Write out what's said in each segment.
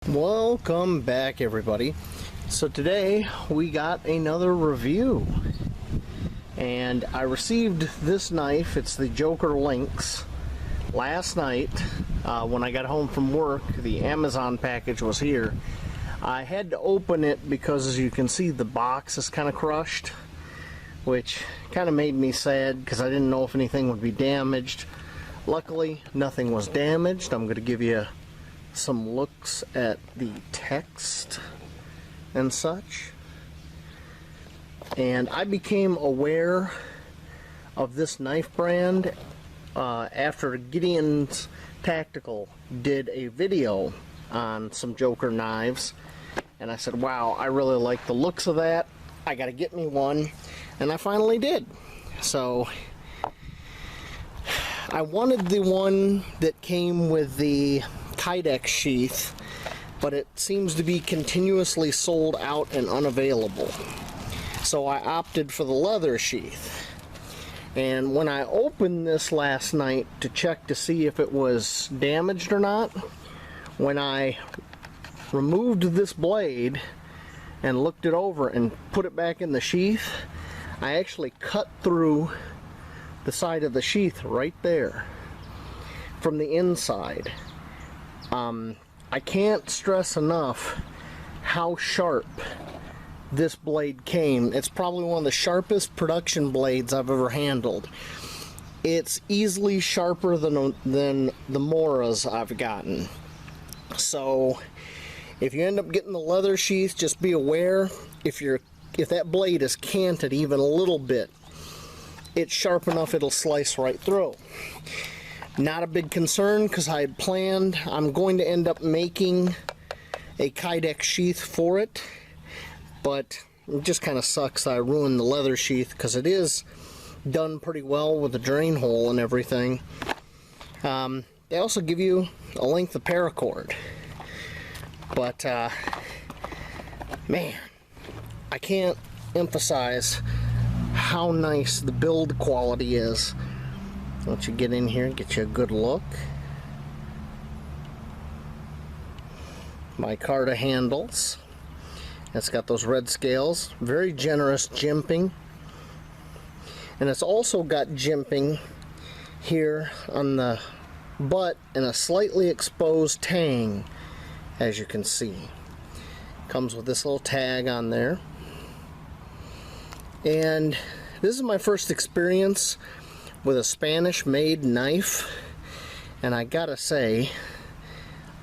Welcome back, everybody. So today we got another review, and I received this knife. It's the Joker Lynx. Last night when I got home from work, the Amazon package was here. I had to open it because, as you can see, the box is kind of crushed, which kind of made me sad because I didn't know if anything would be damaged. Luckily, nothing was damaged. I'm going to give you some looks at the text and such. And I became aware of this knife brand after Gideon's Tactical did a video on some Joker knives, and I said, wow, I really like the looks of that. I gotta get me one, and I finally did. So I wanted the one that came with the Kydex sheath, but it seems to be continuously sold out and unavailable. So I opted for the leather sheath. And when I opened this last night to check to see if it was damaged or not, when I removed this blade and looked it over and put it back in the sheath, I actually cut through the side of the sheath right there from the inside. I can't stress enough how sharp this blade came. It's probably one of the sharpest production blades I've ever handled. It's easily sharper than the Moras I've gotten. So if you end up getting the leather sheath, just be aware, if that blade is canted even a little bit, it's sharp enough it'll slice right through. Not a big concern, because I had planned, I'm going to end up making a Kydex sheath for it, but it just kind of sucks I ruined the leather sheath, because it is done pretty well with the drain hole and everything. They also give you a length of paracord, but man, I can't emphasize how nice the build quality is. Let you get in here and get you a good look. Micarta handles. It's got those red scales. Very generous jimping. And it's also got jimping here on the butt and a slightly exposed tang, as you can see. Comes with this little tag on there. And this is my first experience with a Spanish made knife, and I gotta say,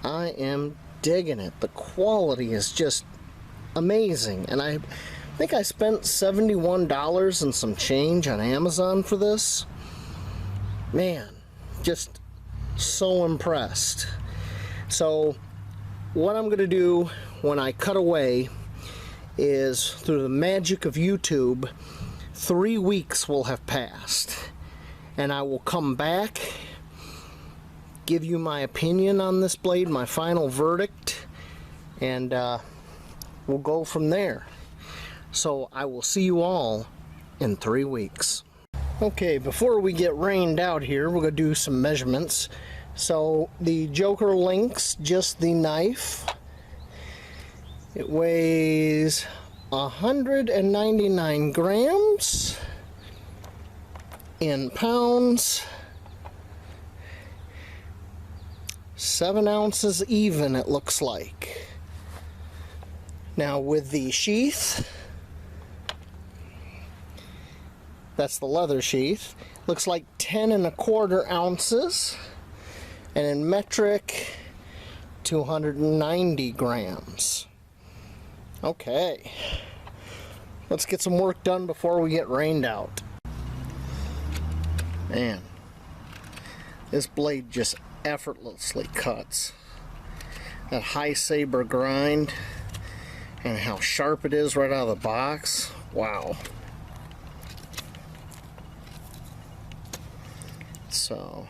I am digging it. The quality is just amazing, and I think I spent $71 and some change on Amazon for this. Man, just so impressed. So what I'm gonna do when I cut away is, through the magic of YouTube, 3 weeks will have passed, and I will come back, give you my opinion on this blade, my final verdict, and we'll go from there. So I will see you all in 3 weeks. Okay, before we get rained out here, we're going to do some measurements. So the Joker Lynx, just the knife, it weighs 199 grams. In pounds, 7 ounces even, it looks like. Now with the sheath, that's the leather sheath, looks like 10 1/4 ounces, and in metric, 290 grams. Okay, let's get some work done before we get rained out. Man, this blade just effortlessly cuts. That high saber grind and how sharp it is right out of the box. Wow. So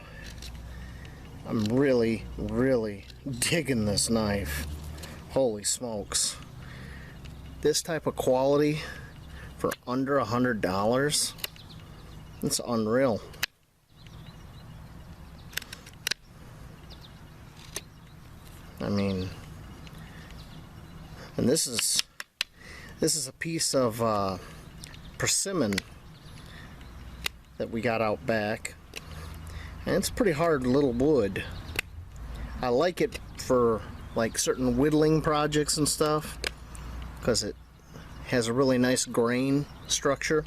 I'm really digging this knife. Holy smokes. This type of quality for under $100, it's unreal. I mean, And this is a piece of persimmon that we got out back, and it's pretty hard little wood. I like it for like certain whittling projects and stuff because it has a really nice grain structure,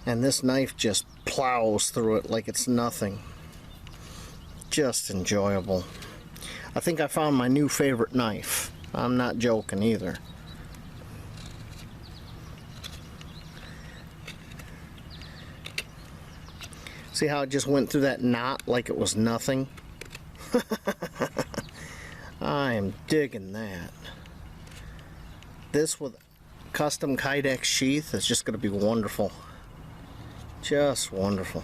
and this knife just plows through it like it's nothing. Just enjoyable. I think I found my new favorite knife. I'm not joking either. See how it just went through that knot like it was nothing? I am digging that. This with custom Kydex sheath is just going to be wonderful. Just wonderful.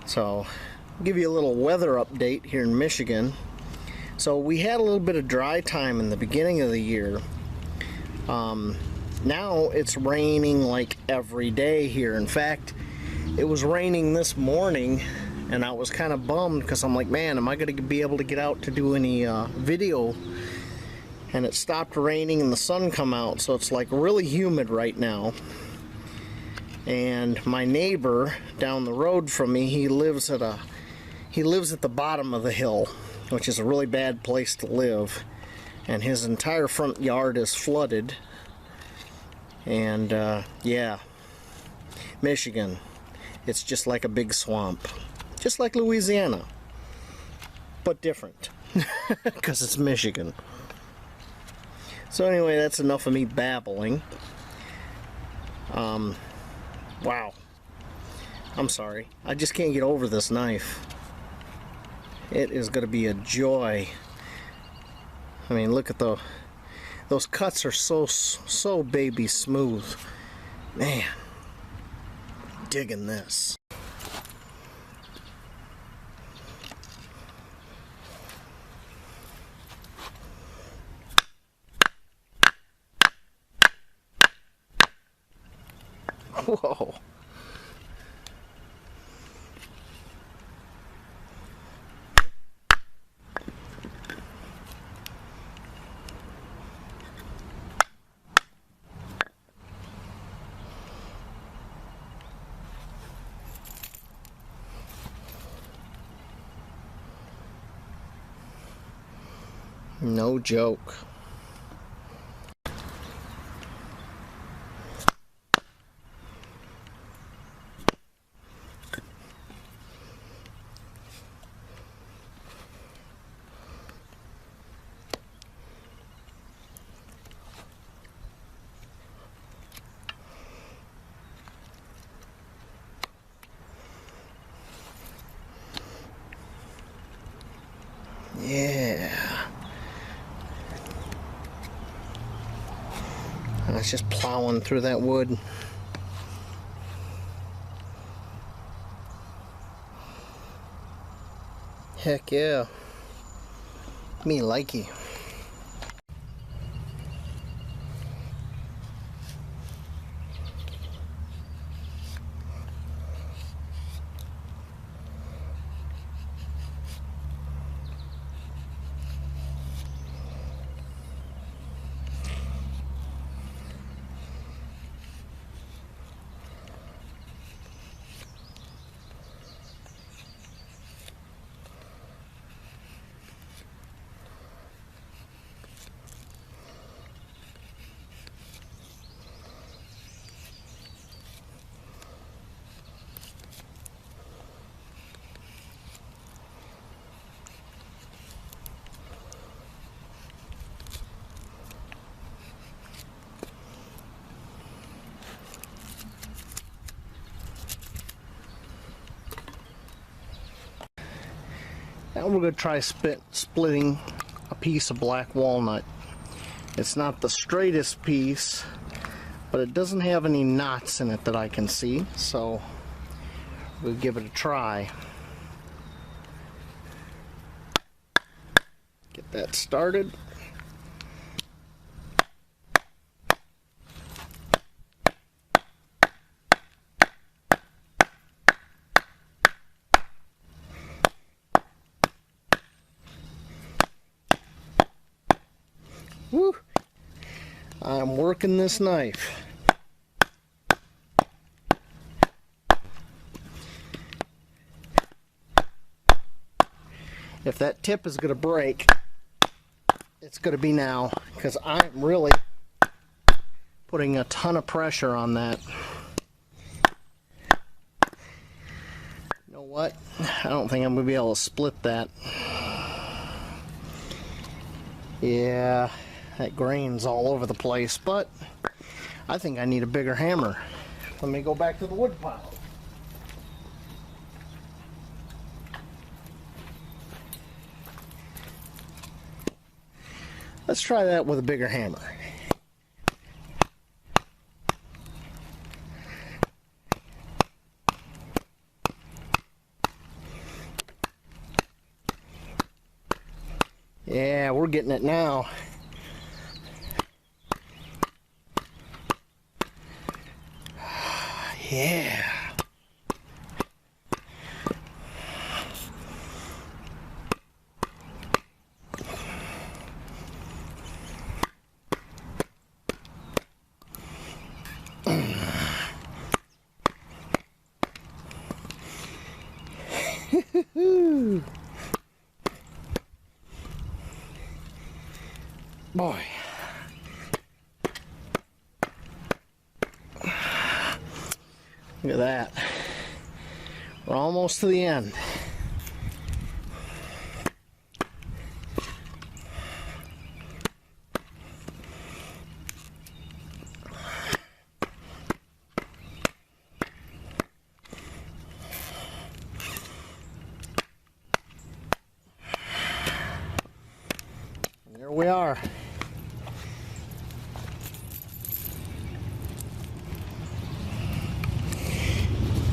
So, I'll give you a little weather update here in Michigan. So we had a little bit of dry time in the beginning of the year. Now it's raining like every day here. In fact, it was raining this morning, and I was kind of bummed because I'm like, man, am I going to be able to get out to do any video? And it stopped raining and the sun come out, so it's like really humid right now. And my neighbor down the road from me, he lives at the bottom of the hill, which is a really bad place to live, and his entire front yard is flooded. And yeah, Michigan, it's just like a big swamp, just like Louisiana, but different because it's Michigan. So anyway, that's enough of me babbling. Wow, I'm sorry, I just can't get over this knife. It is going to be a joy. I mean, look at those cuts are so baby smooth. Man, digging this. Whoa. No joke. Yeah. And it's just plowing through that wood. Heck yeah. Me likey. Now we're going to try splitting a piece of black walnut. It's not the straightest piece, but it doesn't have any knots in it that I can see, so we'll give it a try. Get that started. Whew. I'm working this knife. If that tip is going to break, it's going to be now, because I'm really putting a ton of pressure on that. You know what? I don't think I'm going to be able to split that. Yeah, that grain's all over the place, but I think I need a bigger hammer. Let me go back to the wood pile. Let's try that with a bigger hammer. Yeah, we're getting it now. Yeah. Boy. Look at that. We're almost to the end. And there we are.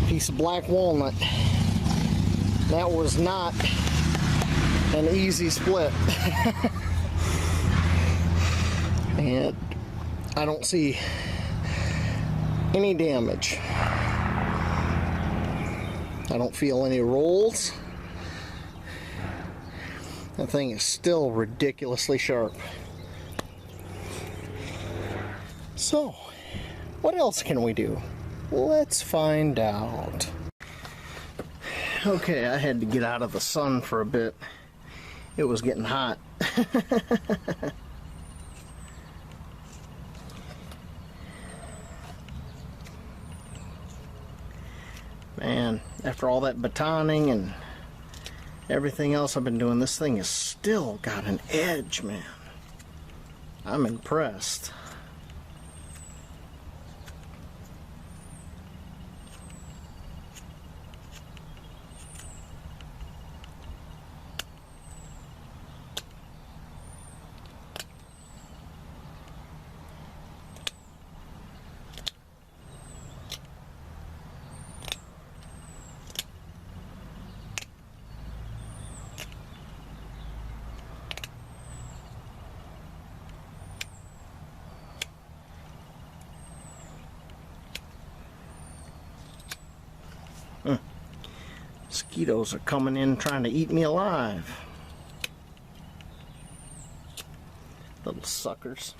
Piece of black walnut. That was not an easy split. And I don't see any damage. I don't feel any rolls. That thing is still ridiculously sharp. So, what else can we do? Let's find out. Okay, I had to get out of the sun for a bit. It was getting hot. Man, after all that batoning and everything else I've been doing, this thing has still got an edge, man. I'm impressed. Mosquitoes are coming in trying to eat me alive. Little suckers.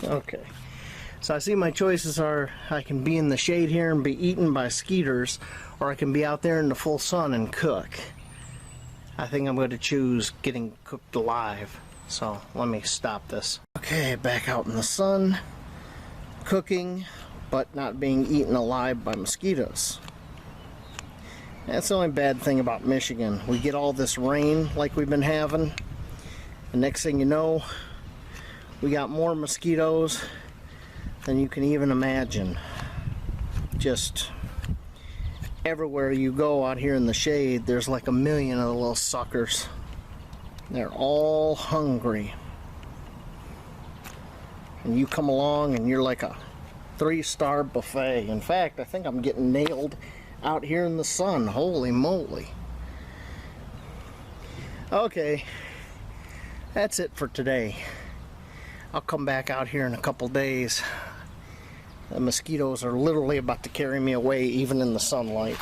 Okay. So I see my choices are I can be in the shade here and be eaten by skeeters, or I can be out there in the full sun and cook. I think I'm going to choose getting cooked alive. So let me stop this. Okay, back out in the sun, cooking, but not being eaten alive by mosquitoes. That's the only bad thing about Michigan. We get all this rain like we've been having, and next thing you know, we got more mosquitoes than you can even imagine. Just everywhere you go out here in the shade, there's like a million of the little suckers. They're all hungry. And you come along and you're like a 3-star buffet. In fact, I think I'm getting nailed out here in the sun. Holy moly. Okay. that's it for today. I'll come back out here in a couple days. The mosquitoes are literally about to carry me away, even in the sunlight.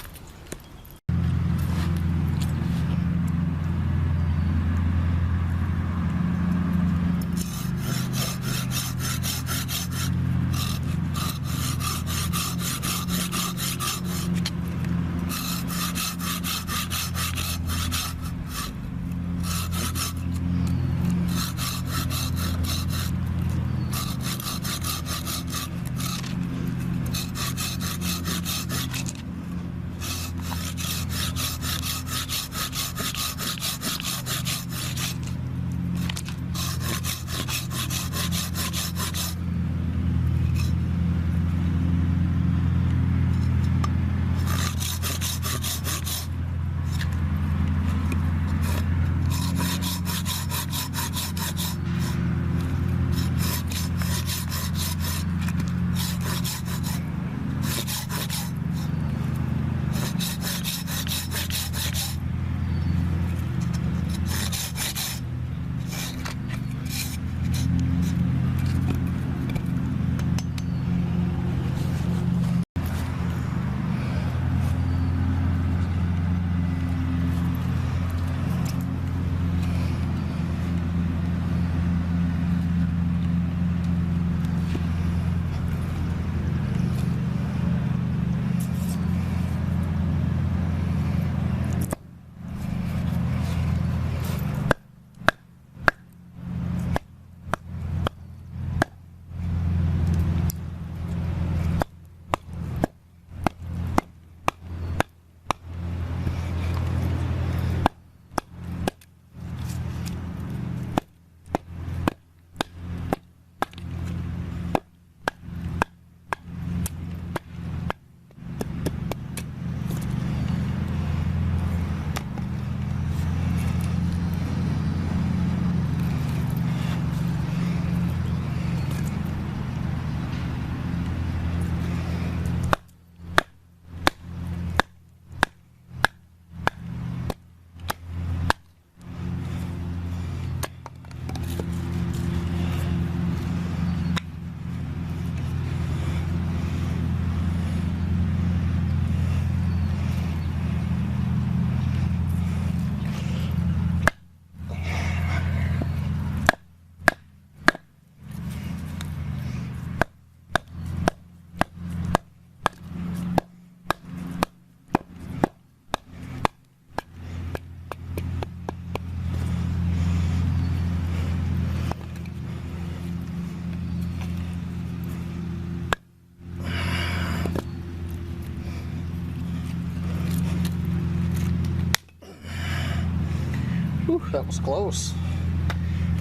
Whew, that was close.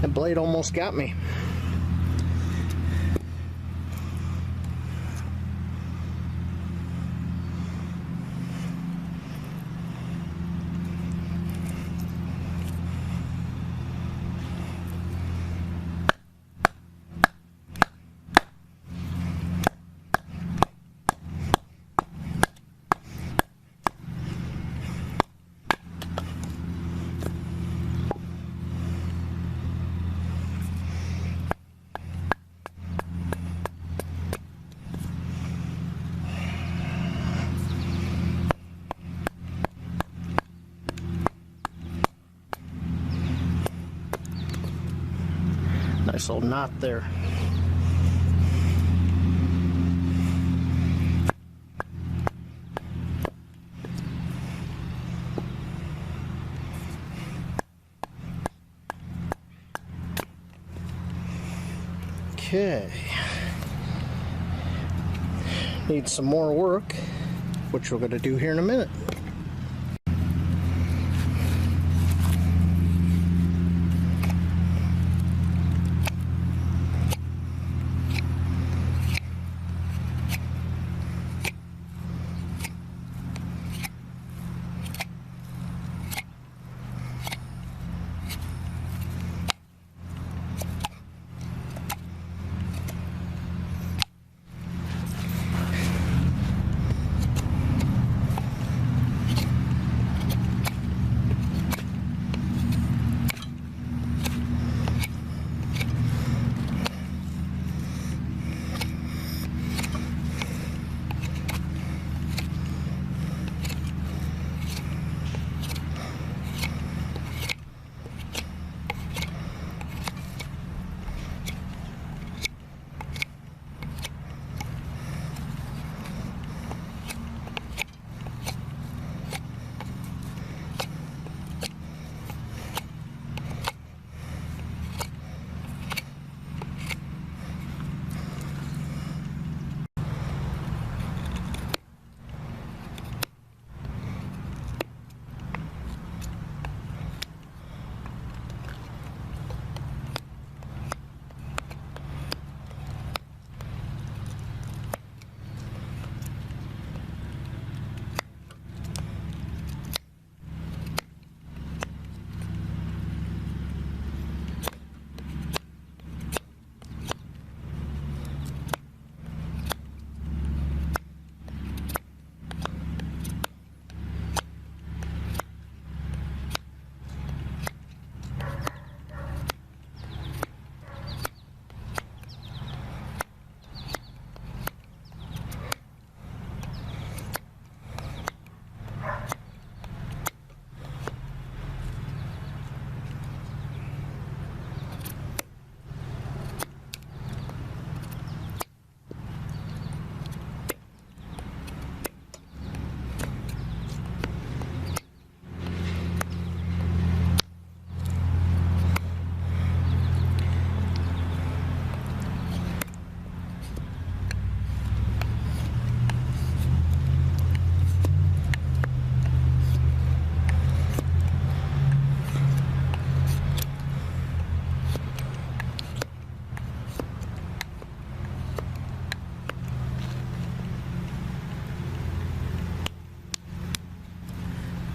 That blade almost got me. Nice little knot there. Okay. Need some more work, which we're going to do here in a minute.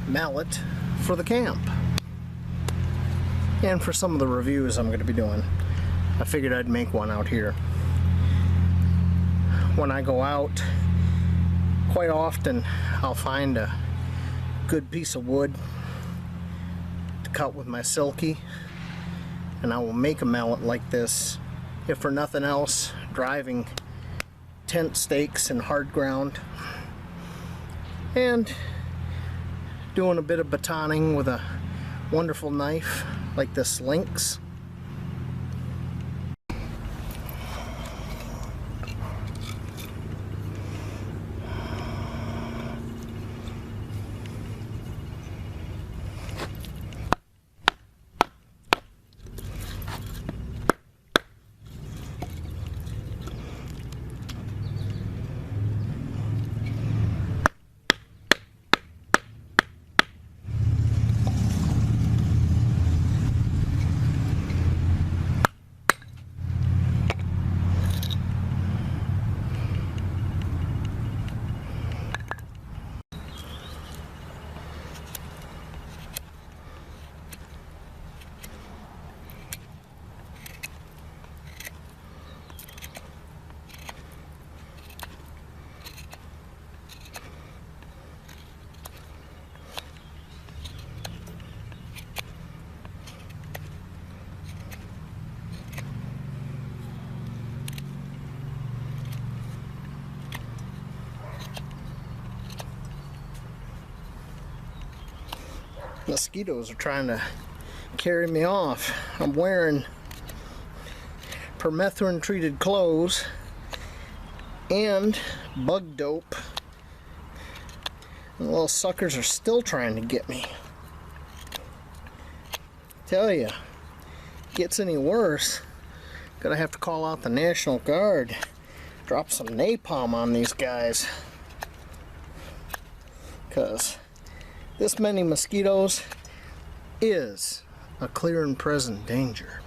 mallet for the camp. And for some of the reviews I'm going to be doing, I figured I'd make one out here. When I go out, quite often I'll find a good piece of wood to cut with my silky, and I will make a mallet like this, if for nothing else, driving tent stakes in hard ground and doing a bit of batoning with a wonderful knife like this Lynx. Mosquitoes are trying to carry me off. I'm wearing permethrin treated clothes and bug dope. And the little suckers are still trying to get me. Tell ya, gets any worse, gonna have to call out the National Guard, drop some napalm on these guys, because this many mosquitoes is a clear and present danger.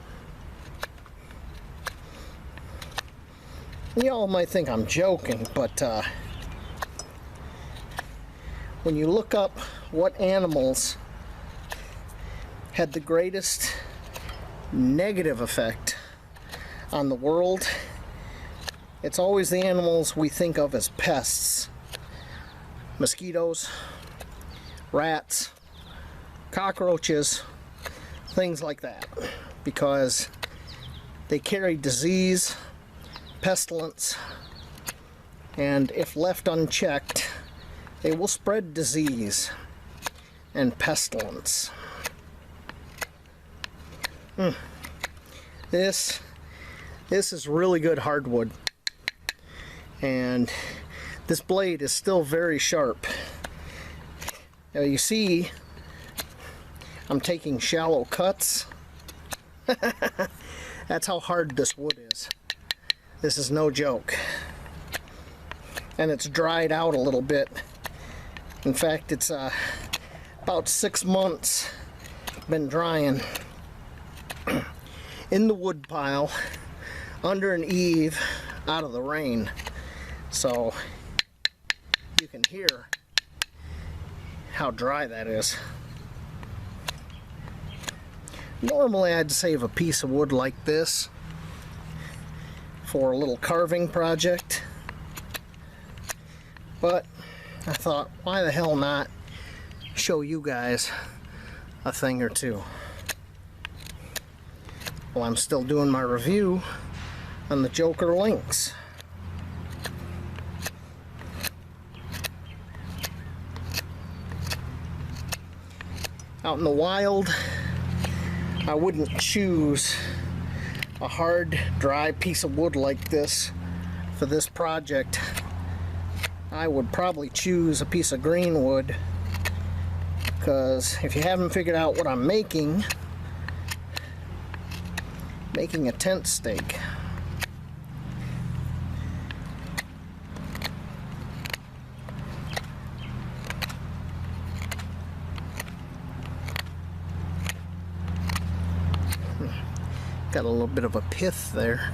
Y'all might think I'm joking, but when you look up what animals had the greatest negative effect on the world, it's always the animals we think of as pests. Mosquitoes, rats, cockroaches, things like that, because they carry disease, pestilence, and if left unchecked, they will spread disease and pestilence. This is really good hardwood, and this blade is still very sharp. Now you see, I'm taking shallow cuts. That's how hard this wood is. This is no joke. And it's dried out a little bit. In fact, it's about 6 months been drying in the wood pile under an eave out of the rain. So you can hear how dry that is. Normally I'd save a piece of wood like this for a little carving project, but I thought, why the hell not show you guys a thing or two. Well, I'm still doing my review on the Joker Lynx. Out in the wild, I wouldn't choose a hard, dry piece of wood like this for this project. I would probably choose a piece of green wood, because if you haven't figured out what I'm making a tent stake. Got a little bit of a pith there.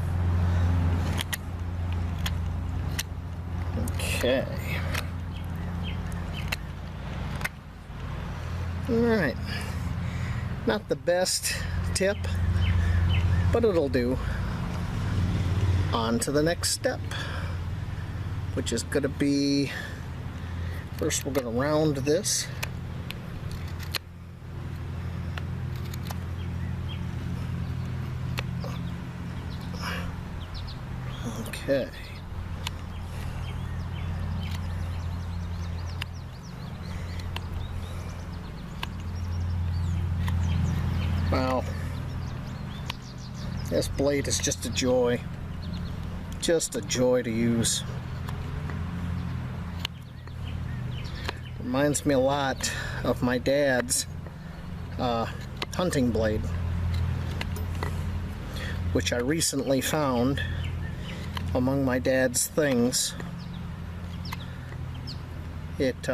Okay. Alright, not the best tip, but it'll do. On to the next step, which is going to be, first we're going to round this. Okay. Wow. This blade is just a joy. Just a joy to use. Reminds me a lot of my dad's hunting blade, which I recently found among my dad's things. It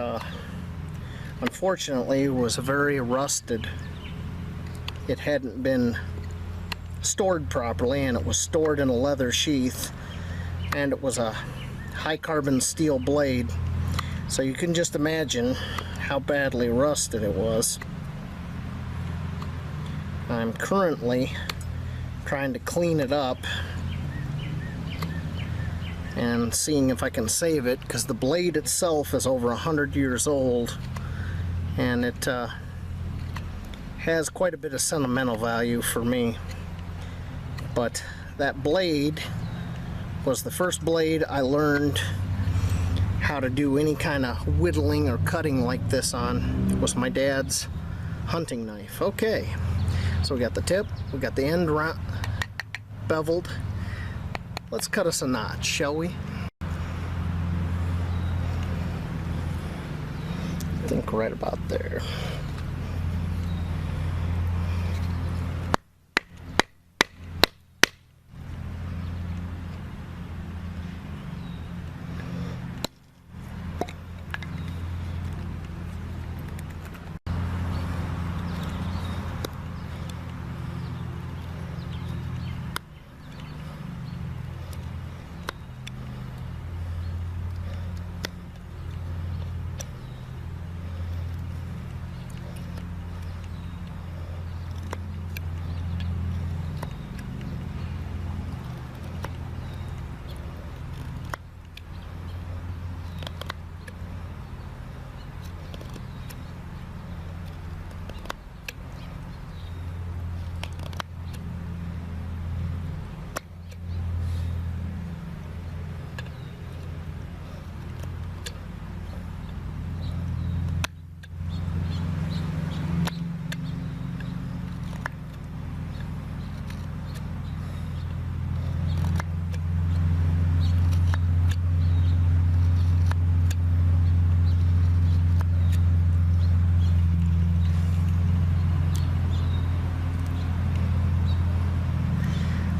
unfortunately was very rusted. It hadn't been stored properly, and it was stored in a leather sheath, and it was a high carbon steel blade, so you can just imagine how badly rusted it was. I'm currently trying to clean it up and seeing if I can save it, because the blade itself is over 100 years old, and it has quite a bit of sentimental value for me. But that blade was the first blade I learned how to do any kind of whittling or cutting like this on. It was my dad's hunting knife. Okay, so we got the tip, we got the end beveled. Let's cut us a notch, shall we? I think right about there.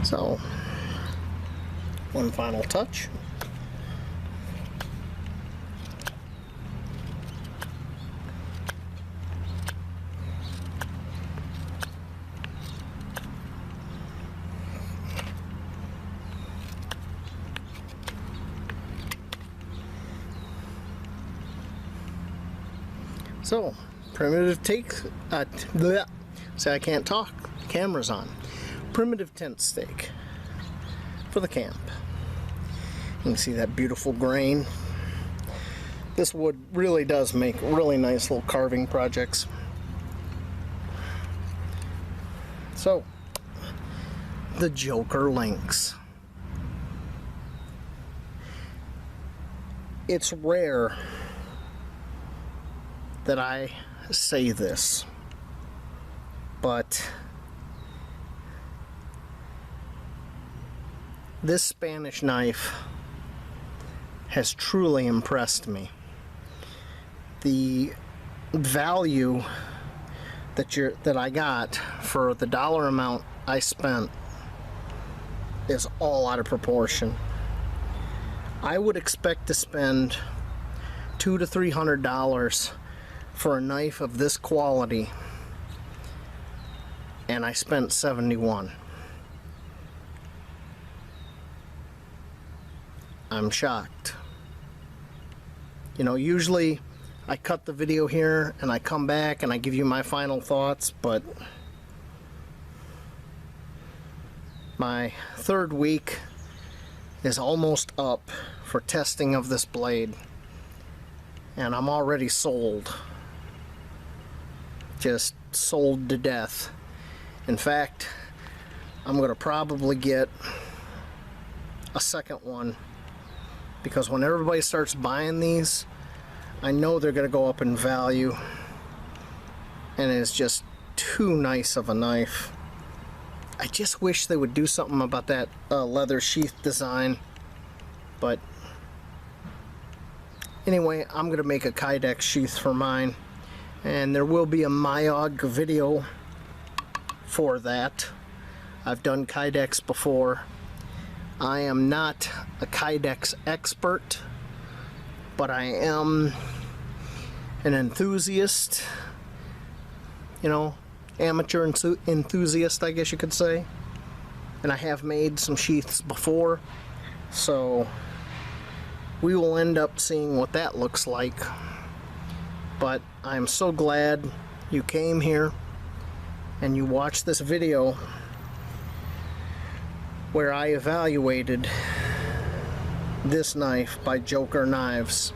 So, one final touch. So, primitive take, see, I can't talk, camera's on. Primitive tent stake for the camp. You can see that beautiful grain. This wood really does make really nice little carving projects. So, the Joker Lynx. It's rare that I say this, but this Spanish knife has truly impressed me. The value that I got for the dollar amount I spent is all out of proportion. I would expect to spend $200 to $300 for a knife of this quality, and I spent $71. I'm shocked. You know, usually I cut the video here and I come back and I give you my final thoughts, but my third week is almost up for testing of this blade, and I'm already sold. Just sold to death. In fact, I'm gonna probably get a second one, because when everybody starts buying these, I know they're gonna go up in value, and it's just too nice of a knife. I just wish they would do something about that leather sheath design, but anyway, I'm gonna make a Kydex sheath for mine, and there will be a Myog video for that. I've done Kydex before. I am not a Kydex expert, but I am an enthusiast, you know, amateur enthusiast, I guess you could say. And I have made some sheaths before, so we will end up seeing what that looks like. But I'm so glad you came here and you watched this video where I evaluated this knife by Joker Knives.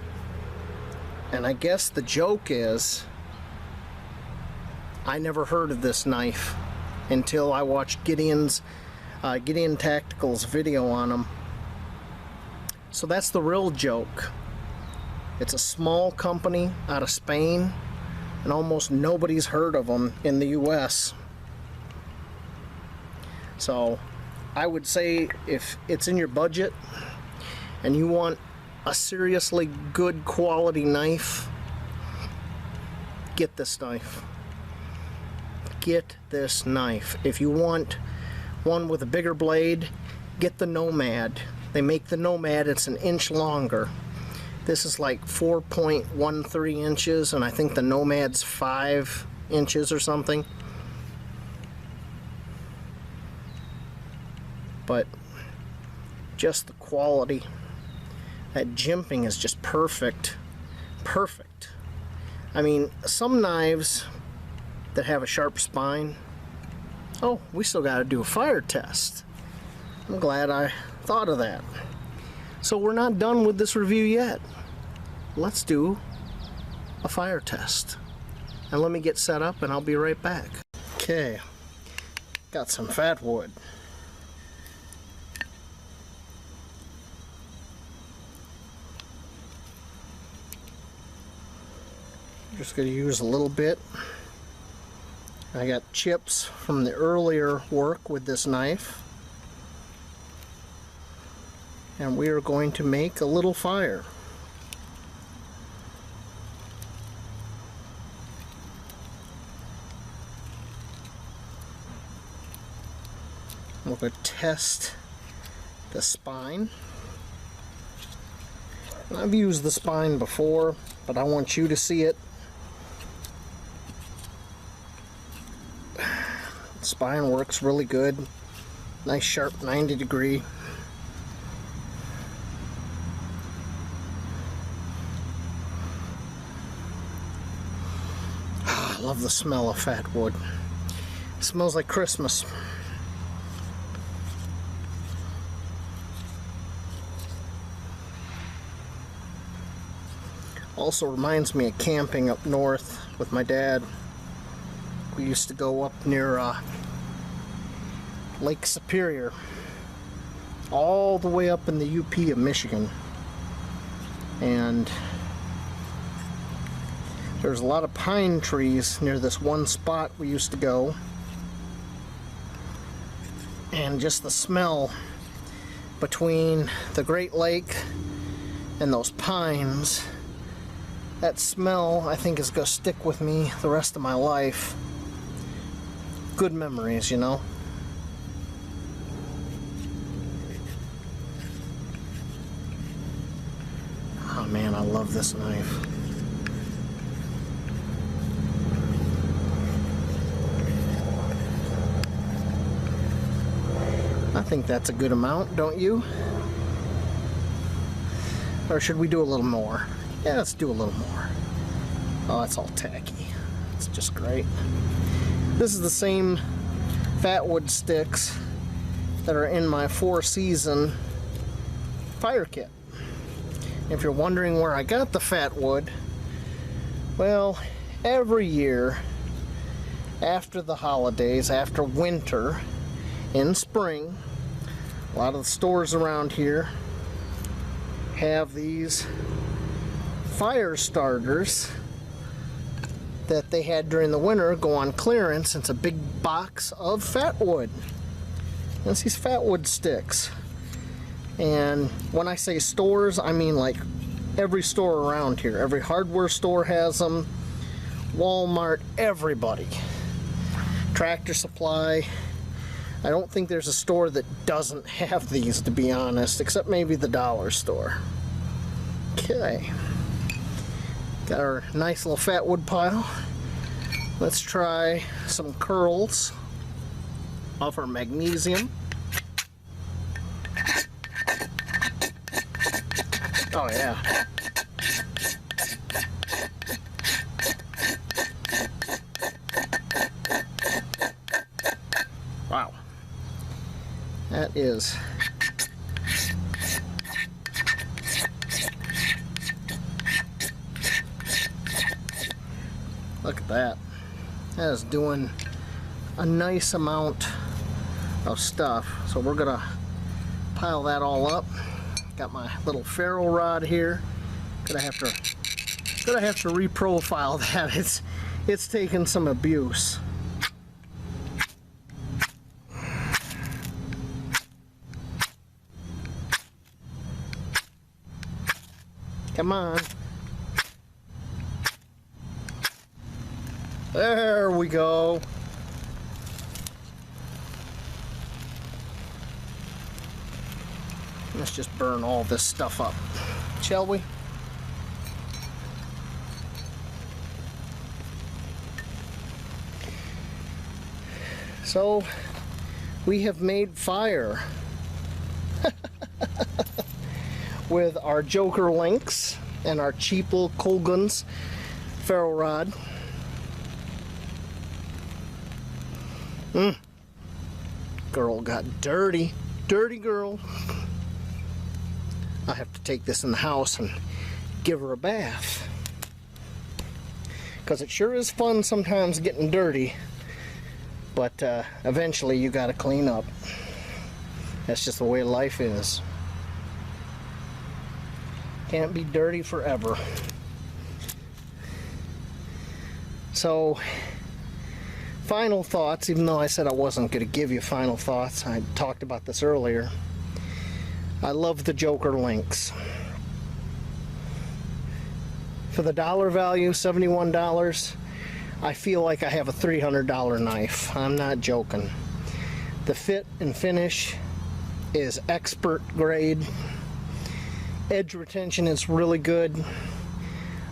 And I guess the joke is, I never heard of this knife until I watched Gideon Tactical's video on them. So that's the real joke. It's a small company out of Spain, and almost nobody's heard of them in the US. So I would say, if it's in your budget and you want a seriously good quality knife, get this knife. Get this knife. If you want one with a bigger blade, get the Nomad. They make the Nomad, it's an inch longer. This is like 4.13 inches, and I think the Nomad's 5 inches or something. But just the quality. That jimping is just perfect. Perfect. I mean, some knives that have a sharp spine. Oh, we still got to do a fire test. I'm glad I thought of that. So we're not done with this review yet. Let's do a fire test. And let me get set up and I'll be right back. Okay, got some fat wood. Just going to use a little bit. I got chips from the earlier work with this knife, and we are going to make a little fire. We're going to test the spine. And I've used the spine before, but I want you to see it. Spine works really good. Nice sharp 90 degree. I love the smell of fat wood. It smells like Christmas. Also reminds me of camping up north with my dad. We used to go up near Lake Superior, all the way up in the UP of Michigan, and there's a lot of pine trees near this one spot we used to go, and just the smell between the Great Lake and those pines, that smell I think is going to stick with me the rest of my life. Good memories, you know. Oh man, I love this knife. I think that's a good amount, don't you? Or should we do a little more? Yeah, let's do a little more. Oh, it's all tacky. It's just great. This is the same fatwood sticks that are in my 4-season fire kit. If you're wondering where I got the fatwood, well, every year after the holidays, after winter, in spring, a lot of the stores around here have these fire starters that they had during the winter go on clearance. It's a big box of fatwood. It's these fatwood sticks. And when I say stores, I mean like every store around here. Every hardware store has them. Walmart, everybody. Tractor Supply. I don't think there's a store that doesn't have these, to be honest, except maybe the dollar store. Okay. Got our nice little fatwood pile. Let's try some curls off our magnesium. Oh yeah. Wow. That is look at that. That is doing a nice amount of stuff. So we're gonna pile that all up. Got my little ferro rod here. Gonna have to reprofile that. It's taken some abuse. Come on. There we go. Let's just burn all this stuff up, shall we? So, we have made fire with our Joker Lynx and our cheap little Colgan's ferro rod. Girl got dirty. Dirty girl. I have to take this in the house and give her a bath. Because it sure is fun sometimes getting dirty. But eventually you gotta clean up. That's just the way life is. Can't be dirty forever. So, final thoughts, even though I said I wasn't going to give you final thoughts. I talked about this earlier. I love the Joker Lynx. For the dollar value, $71, I feel like I have a $300 knife. I'm not joking. The fit and finish is expert grade. Edge retention is really good.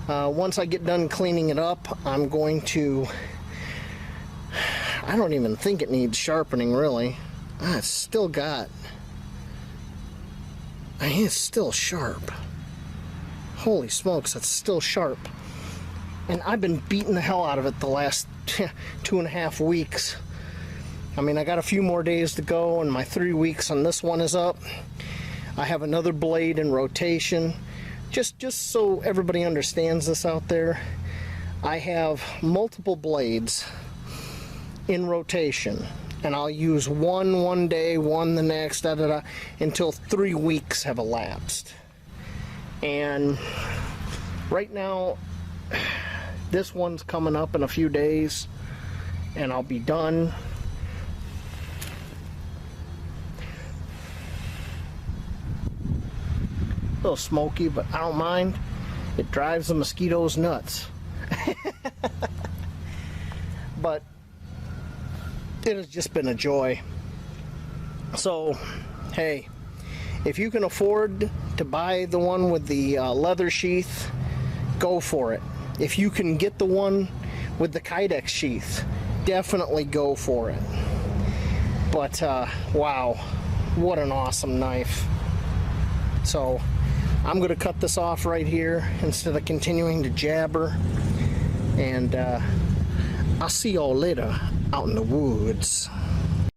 Once I get done cleaning it up, I'm going to... I don't even think it needs sharpening, really. It's still got... I mean, it's still sharp. Holy smokes, it's still sharp. And I've been beating the hell out of it the last 2.5 weeks. I mean, I got a few more days to go, and my 3 weeks on this one is up. I have another blade in rotation. Just so everybody understands this out there, I have multiple blades in rotation, and I'll use one day, one the next, until 3 weeks have elapsed. And right now, this one's coming up in a few days, and I'll be done. A little smoky, but I don't mind. It drives the mosquitoes nuts. But it has just been a joy. So, hey, if you can afford to buy the one with the leather sheath, go for it. If you can get the one with the kydex sheath, definitely go for it. But wow, what an awesome knife. So I'm going to cut this off right here instead of continuing to jabber. And I'll see y'all later out in the woods.